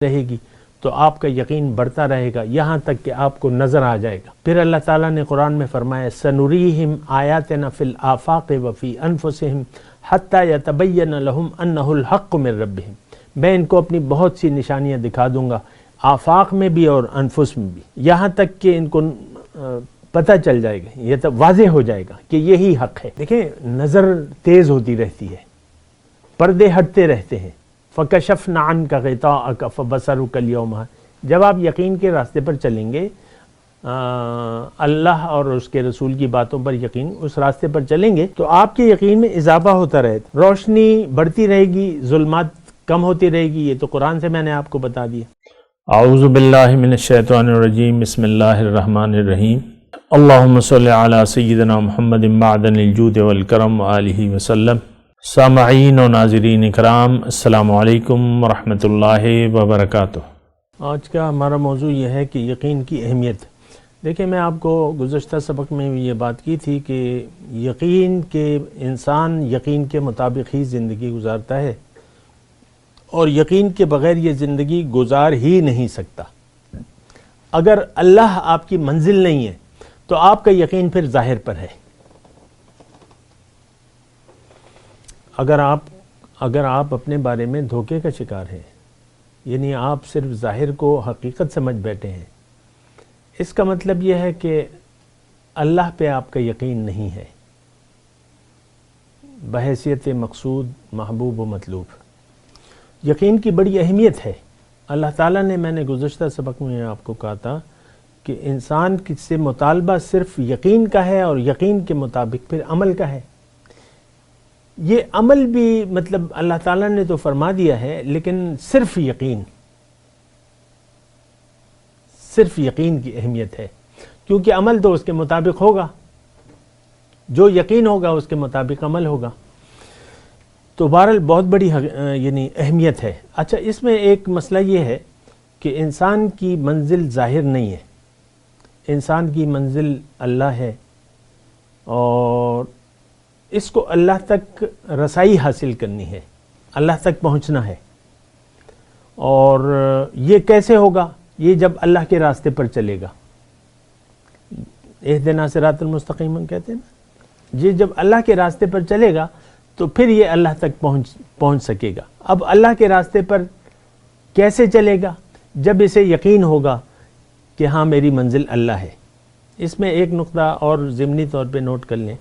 رہے گی تو آپ کا یقین بڑھتا رہے گا یہاں تک کہ آپ کو نظر آ جائے گا۔ پھر اللہ تعالیٰ نے قرآن میں فرمایا سنریہم آیاتنا فی الآفاق وفی انفسہم حتی یتبین لہم انہ الحق من ربہم، میں ان کو اپنی بہت سی نشانیاں دکھا دوں گا آفاق میں بھی اور انفس میں بھی، یہاں تک کہ ان کو پتہ چل جائے گا، یہ تو واضح ہو جائے گا کہ یہی حق ہے۔ دیکھیں نظر تیز ہوتی رہتی ہے، پردے ہٹتے رہتے ہیں، فَكَشَفْنَا عَنْكَ غِطَاءَكَ فَبَصَرُكَ الْيَوْمَ، جب آپ یقین کے راستے پر چلیں گے، اللہ اور اس کے رسول کی باتوں پر یقین، اس راستے پر چلیں گے تو آپ کے یقین میں اضافہ ہوتا رہے گا، روشنی بڑھتی رہے گی، ظلمات کم ہوتی رہے گی۔ یہ تو قرآن سے میں نے آپ کو بتا دیا۔ اعوذ باللہ من الشیطان الرجیم، بسم اللہ الرحمن الرحیم، اللہم صلی علی سیدنا محمد معدن الجود والکرم وآلہ وسلم۔ سامعین و ناظرین اکرام، السلام علیکم ورحمۃ اللہ وبرکاتہ۔ آج کا ہمارا موضوع یہ ہے کہ یقین کی اہمیت۔ دیکھیں میں آپ کو گزشتہ سبق میں یہ بات کی تھی کہ یقین کے انسان یقین کے مطابق ہی زندگی گزارتا ہے اور یقین کے بغیر یہ زندگی گزار ہی نہیں سکتا۔ اگر اللہ آپ کی منزل نہیں ہے تو آپ کا یقین پھر ظاہر پر ہے۔ اگر آپ اپنے بارے میں دھوکے کا شکار ہیں، یعنی آپ صرف ظاہر کو حقیقت سمجھ بیٹھے ہیں، اس کا مطلب یہ ہے کہ اللہ پہ آپ کا یقین نہیں ہے بحیثیت مقصود، محبوب و مطلوب۔ یقین کی بڑی اہمیت ہے۔ اللہ تعالیٰ نے، میں نے گزشتہ سبق میں آپ کو کہا تھا کہ انسان سے مطالبہ صرف یقین کا ہے اور یقین کے مطابق پھر عمل کا ہے۔ یہ عمل بھی مطلب اللہ تعالیٰ نے تو فرما دیا ہے، لیکن صرف یقین کی اہمیت ہے، کیونکہ عمل تو اس کے مطابق ہوگا، جو یقین ہوگا اس کے مطابق عمل ہوگا۔ تو بہرحال بہت بڑی یعنی اہمیت ہے۔ اچھا، اس میں ایک مسئلہ یہ ہے کہ انسان کی منزل ظاہر نہیں ہے، انسان کی منزل اللہ ہے اور اس کو اللہ تک رسائی حاصل کرنی ہے، اللہ تک پہنچنا ہے۔ اور یہ کیسے ہوگا؟ یہ جب اللہ کے راستے پر چلے گا، اہدنا صراط المستقیم ہم کہتے ہیں نا، یہ جب اللہ کے راستے پر چلے گا تو پھر یہ اللہ تک پہنچ سکے گا۔ اب اللہ کے راستے پر کیسے چلے گا؟ جب اسے یقین ہوگا کہ ہاں میری منزل اللہ ہے۔ اس میں ایک نقطہ اور ضمنی طور پہ نوٹ کر لیں،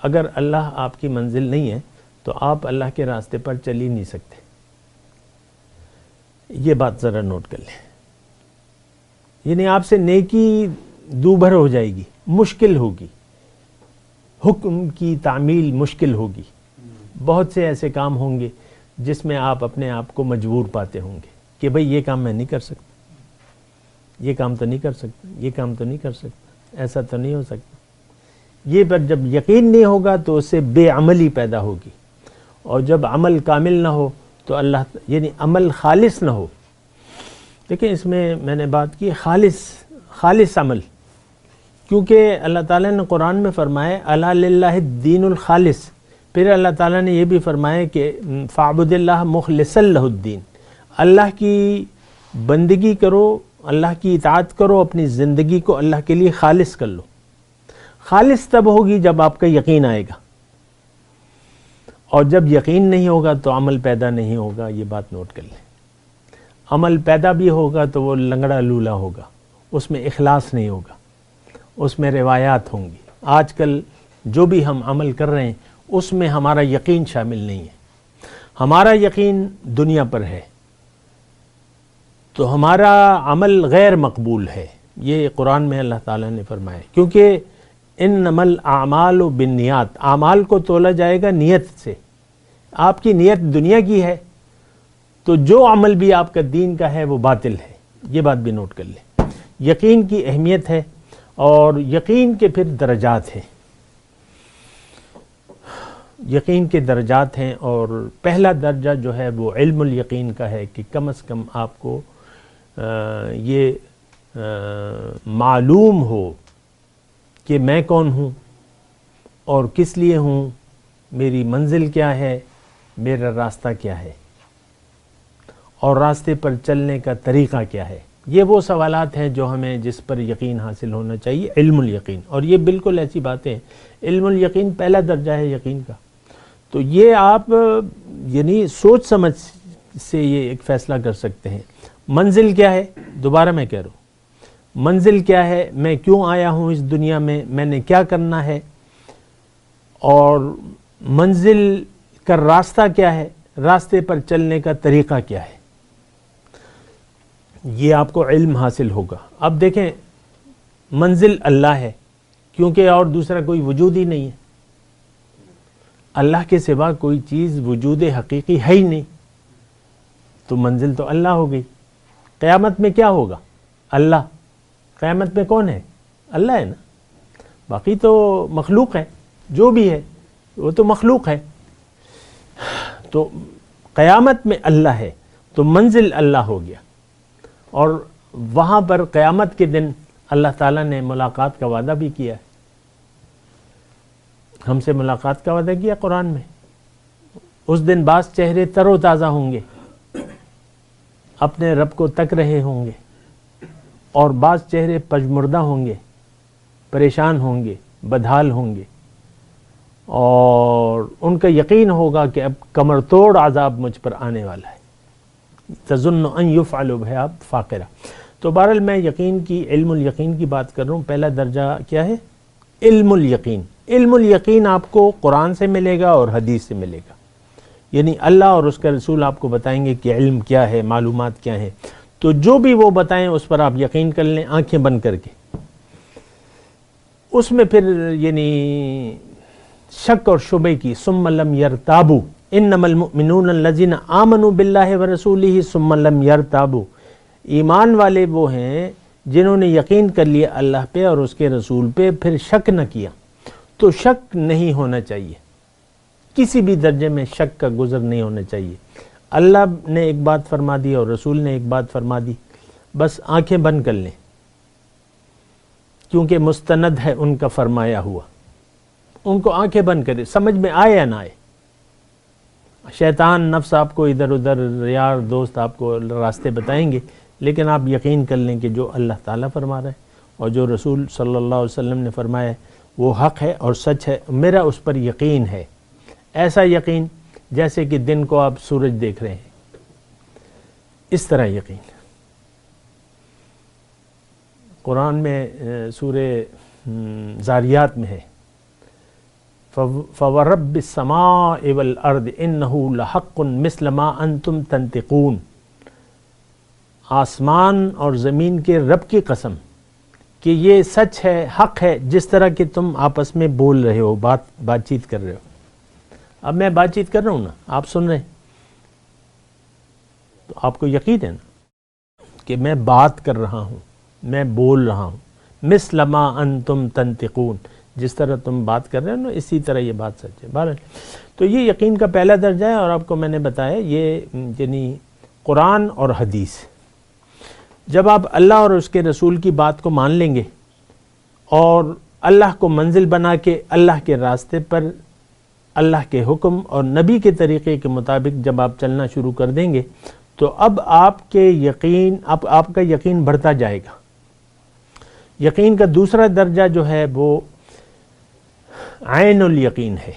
اگر اللہ آپ کی منزل نہیں ہے تو آپ اللہ کے راستے پر چل ہی نہیں سکتے، یہ بات ذرا نوٹ کر لیں۔ یعنی آپ سے نیکی دوبھر ہو جائے گی، مشکل ہوگی، حکم کی تعمیل مشکل ہوگی، بہت سے ایسے کام ہوں گے جس میں آپ اپنے آپ کو مجبور پاتے ہوں گے کہ بھئی یہ کام میں نہیں کر سکتا، یہ کام تو نہیں کر سکتا، یہ کام تو نہیں کر سکتا، ایسا تو نہیں ہو سکتا۔ یہ پر جب یقین نہیں ہوگا تو اس سے بے عملی پیدا ہوگی، اور جب عمل کامل نہ ہو تو اللہ یعنی عمل خالص نہ ہو۔ دیکھیں اس میں نے بات کی خالص عمل، کیونکہ اللہ تعالیٰ نے قرآن میں فرمایا الا للہ الدین الخالص، پھر اللہ تعالیٰ نے یہ بھی فرمایا کہ فاعبد اللہ مخلصا لہ الدین، اللہ کی بندگی کرو، اللہ کی اطاعت کرو، اپنی زندگی کو اللہ کے لیے خالص کر لو۔ خالص تب ہوگی جب آپ کا یقین آئے گا، اور جب یقین نہیں ہوگا تو عمل پیدا نہیں ہوگا، یہ بات نوٹ کر لیں۔ عمل پیدا بھی ہوگا تو وہ لنگڑا لولا ہوگا، اس میں اخلاص نہیں ہوگا، اس میں روایات ہوں گی۔ آج کل جو بھی ہم عمل کر رہے ہیں اس میں ہمارا یقین شامل نہیں ہے، ہمارا یقین دنیا پر ہے تو ہمارا عمل غیر مقبول ہے، یہ قرآن میں اللہ تعالیٰ نے فرمایا، کیونکہ انما الاعمال بالنیات، اعمال کو تولا جائے گا نیت سے۔ آپ کی نیت دنیا کی ہے تو جو عمل بھی آپ کا دین کا ہے وہ باطل ہے، یہ بات بھی نوٹ کر لیں۔ یقین کی اہمیت ہے، اور یقین کے پھر درجات ہیں، یقین کے درجات ہیں، اور پہلا درجہ جو ہے وہ علم الیقین کا ہے کہ کم از کم آپ کو یہ معلوم ہو کہ میں کون ہوں اور کس لیے ہوں، میری منزل کیا ہے، میرا راستہ کیا ہے۔ اور راستے پر چلنے کا طریقہ کیا ہے؟ یہ وہ سوالات ہیں جو ہمیں جس پر یقین حاصل ہونا چاہیے، علم الیقین. اور یہ بالکل ایسی باتیں ہیں، علم الیقین پہلا درجہ ہے یقین کا. تو یہ آپ یعنی سوچ سمجھ سے یہ ایک فیصلہ کر سکتے ہیں. منزل کیا ہے؟ دوبارہ میں کہہ رہا ہوں، منزل کیا ہے، میں کیوں آیا ہوں اس دنیا میں نے کیا کرنا ہے، اور منزل کا راستہ کیا ہے، راستے پر چلنے کا طریقہ کیا ہے، یہ آپ کو علم حاصل ہوگا. اب دیکھیں، منزل اللہ ہے، کیونکہ اور دوسرا کوئی وجود ہی نہیں ہے. اللہ کے سوا کوئی چیز وجود حقیقی ہے ہی نہیں، تو منزل تو اللہ ہو گئی. قیامت میں کیا ہوگا؟ اللہ. قیامت میں کون ہے؟ اللہ ہے نا. باقی تو مخلوق ہے، جو بھی ہے وہ تو مخلوق ہے. تو قیامت میں اللہ ہے تو منزل اللہ ہو گیا. اور وہاں پر قیامت کے دن اللہ تعالیٰ نے ملاقات کا وعدہ بھی کیا ہے. ہم سے ملاقات کا وعدہ کیا قرآن میں. اس دن بعض چہرے تر و تازہ ہوں گے، اپنے رب کو تک رہے ہوں گے، اور بعض چہرے پژمردہ ہوں گے، پریشان ہوں گے، بدحال ہوں گے، اور ان کا یقین ہوگا کہ اب کمر توڑ عذاب مجھ پر آنے والا ہے. تظن ان یفعل بها فاقرہ. تو بہرحال میں یقین کی، علم الیقین کی بات کر رہا ہوں. پہلا درجہ کیا ہے؟ علم الیقین. علم الیقین آپ کو قرآن سے ملے گا اور حدیث سے ملے گا. یعنی اللہ اور اس کا رسول آپ کو بتائیں گے کہ علم کیا ہے، معلومات کیا ہیں. تو جو بھی وہ بتائیں اس پر آپ یقین کر لیں آنکھیں بند کر کے. اس میں پھر یعنی شک اور شبے کی ثم لم یرتابوا انما المؤمنون الذین آمنوا باللہ ورسولہ ثم لم یرتابوا. ایمان والے وہ ہیں جنہوں نے یقین کر لیا اللہ پہ اور اس کے رسول پہ، پھر شک نہ کیا. تو شک نہیں ہونا چاہیے، کسی بھی درجے میں شک کا گزر نہیں ہونا چاہیے. اللہ نے ایک بات فرما دی اور رسول نے ایک بات فرما دی، بس آنکھیں بند کر لیں، کیونکہ مستند ہے ان کا فرمایا ہوا. ان کو آنکھیں بند کرے، سمجھ میں آئے یا نہ آئے. شیطان نفس آپ کو ادھر ادھر، یار دوست آپ کو راستے بتائیں گے، لیکن آپ یقین کر لیں کہ جو اللہ تعالیٰ فرما رہا ہے اور جو رسول صلی اللہ علیہ وسلم نے فرمایا ہے وہ حق ہے اور سچ ہے. میرا اس پر یقین ہے، ایسا یقین جیسے کہ دن کو آپ سورج دیکھ رہے ہیں، اس طرح یقین. قرآن میں سورہ زاریات میں ہے فَوَرَبِّ السَّمَاءِ وَالْأَرْضِ إِنَّهُ لَحَقٌّ مِثْلَ مَا أَنْتُمْ تَنْطِقُونَ. آسمان اور زمین کے رب کی قسم کہ یہ سچ ہے، حق ہے، جس طرح کہ تم آپس میں بول رہے ہو، بات چیت کر رہے ہو. اب میں بات چیت کر رہا ہوں نا، آپ سن رہے ہیں، تو آپ کو یقین ہے نا کہ میں بات کر رہا ہوں، میں بول رہا ہوں. مثل ما انتم تنطقون، جس طرح تم بات کر رہے ہو نا اسی طرح یہ بات سچ ہے. بہرحال تو یہ یقین کا پہلا درجہ ہے، اور آپ کو میں نے بتایا یہ یعنی قرآن اور حدیث. جب آپ اللہ اور اس کے رسول کی بات کو مان لیں گے اور اللہ کو منزل بنا کے اللہ کے راستے پر اللہ کے حکم اور نبی کے طریقے کے مطابق جب آپ چلنا شروع کر دیں گے، تو اب آپ کا یقین بڑھتا جائے گا. یقین کا دوسرا درجہ جو ہے وہ عین الیقین ہے.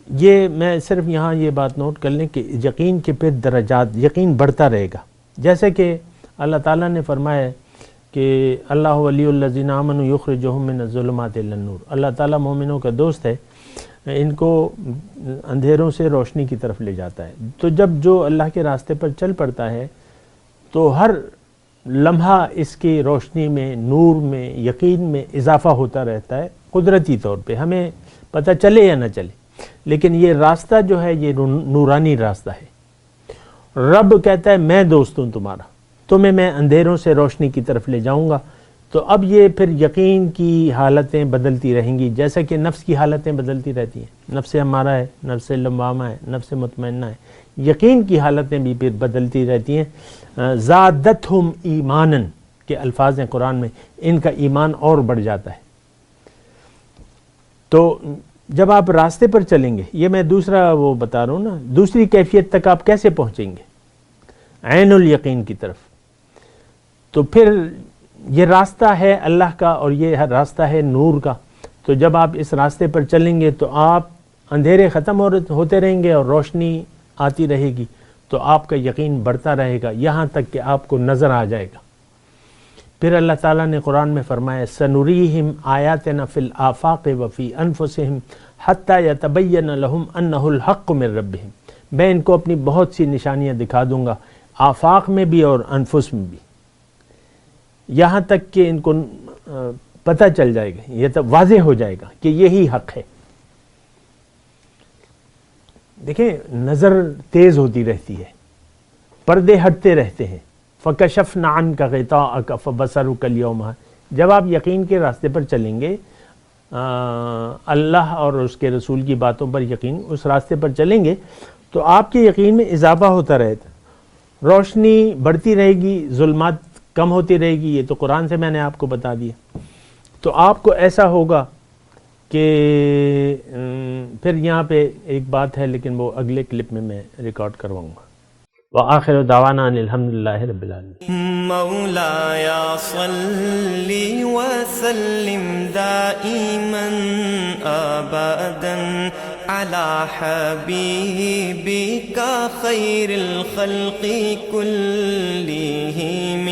یہ میں صرف یہاں یہ بات نوٹ کر لیں کہ یقین کے پھر درجات، یقین بڑھتا رہے گا. جیسے کہ اللہ تعالیٰ نے فرمایا ہے کہ اللہ ولی الذین آمنوا یخرجہم من الظلمات الی النور. اللہ تعالیٰ مومنوں کا دوست ہے، ان کو اندھیروں سے روشنی کی طرف لے جاتا ہے. تو جب جو اللہ کے راستے پر چل پڑتا ہے تو ہر لمحہ اس کی روشنی میں، نور میں، یقین میں اضافہ ہوتا رہتا ہے قدرتی طور پہ، ہمیں پتہ چلے یا نہ چلے. لیکن یہ راستہ جو ہے یہ نورانی راستہ ہے. رب کہتا ہے میں دوست ہوں تمہارا، تمہیں میں اندھیروں سے روشنی کی طرف لے جاؤں گا. تو اب یہ پھر یقین کی حالتیں بدلتی رہیں گی، جیسا کہ نفس کی حالتیں بدلتی رہتی ہیں. نفس ہمارا ہے، نفس لوامہ ہے، نفس مطمئنہ ہے. یقین کی حالتیں بھی پھر بدلتی رہتی ہیں. زادتہم ایماناً کے الفاظ ہیں قرآن میں، ان کا ایمان اور بڑھ جاتا ہے. تو جب آپ راستے پر چلیں گے، یہ میں دوسرا وہ بتا رہا ہوں نا، دوسری کیفیت تک آپ کیسے پہنچیں گے؟ عین الیقین کی طرف. تو پھر یہ راستہ ہے اللہ کا اور یہ راستہ ہے نور کا. تو جب آپ اس راستے پر چلیں گے تو آپ اندھیرے ختم ہوتے رہیں گے اور روشنی آتی رہے گی، تو آپ کا یقین بڑھتا رہے گا یہاں تک کہ آپ کو نظر آ جائے گا. پھر اللہ تعالیٰ نے قرآن میں فرمایا سنریہم آیاتنا فی الآفاق وفی انفسہم حتی یتبین لہم انہ الحق من ربہم. میں ان کو اپنی بہت سی نشانیاں دکھا دوں گا، آفاق میں بھی اور انفس میں بھی، یہاں تک کہ ان کو پتہ چل جائے گا، یہ تو واضح ہو جائے گا کہ یہی حق ہے. دیکھیں نظر تیز ہوتی رہتی ہے، پردے ہٹتے رہتے ہیں. فَكَشَفْنَا عَنْكَ غِطَاءَكَ فَبَصَرُكَ الْيَوْمَ. جب آپ یقین کے راستے پر چلیں گے، اللہ اور اس کے رسول کی باتوں پر یقین، اس راستے پر چلیں گے تو آپ کے یقین میں اضافہ ہوتا رہے گا، روشنی بڑھتی رہے گی، ظلمات کم ہوتی رہے گی. یہ تو قرآن سے میں نے آپ کو بتا دیا. تو آپ کو ایسا ہوگا کہ پھر یہاں پہ ایک بات ہے لیکن وہ اگلے کلپ میں ریکارڈ کرواؤں گا. وآخر دعوانا ان الحمدللہ رب العالمین. مولاي صل وسلم دائما ابدا على حبيبك خير الخلق كلهم.